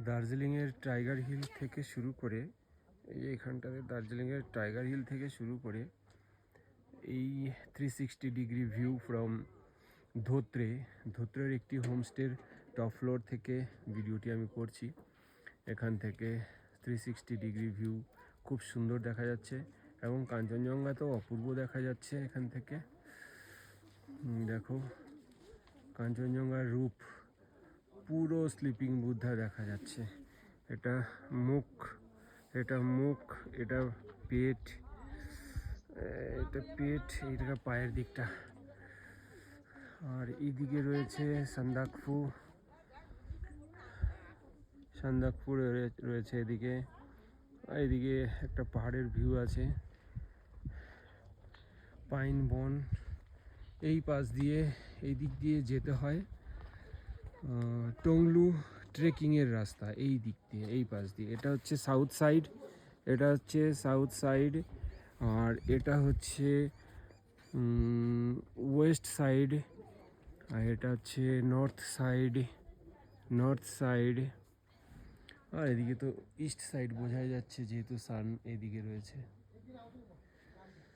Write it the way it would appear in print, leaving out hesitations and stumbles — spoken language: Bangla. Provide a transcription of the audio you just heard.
দার্জিলিংয়ের টাইগার হিল থেকে শুরু করে এই এখানটাতে দার্জিলিংয়ের টাইগার হিল থেকে শুরু করে এই 360 ডিগ্রি ভিউ ফ্রম ধোত্রের একটি হোমস্টের টপ ফ্লোর থেকে ভিডিওটি আমি করছি। এখান থেকে 360 ডিগ্রি ভিউ খুব সুন্দর দেখা যাচ্ছে এবং কাঞ্চনজঙ্ঘা তো অপূর্ব দেখা যাচ্ছে এখান থেকে। দেখো কাঞ্চনজঙ্ঘার রূপ, পুরো স্লিপিং বুদ্ধা দেখা যাচ্ছে। এটা মুখ, এটা পেট, এটা পায়ের দিকটা। আর এইদিকে রয়েছে সান্দাকফু রয়েছে এদিকে। এইদিকে একটা পাহাড়ের ভিউ আছে, পাইন বন। এই দিক দিয়ে যেতে হয় টংলু ট্রেকিংয়ের রাস্তা, এই দিক দিয়ে, এই পাশ দিয়ে। এটা হচ্ছে সাউথ সাইড, আর এটা হচ্ছে ওয়েস্ট সাইড, আর এটা হচ্ছে নর্থ সাইড। আর এদিকে তো ইস্ট সাইড বোঝাই যাচ্ছে যেহেতু সান এদিকে রয়েছে।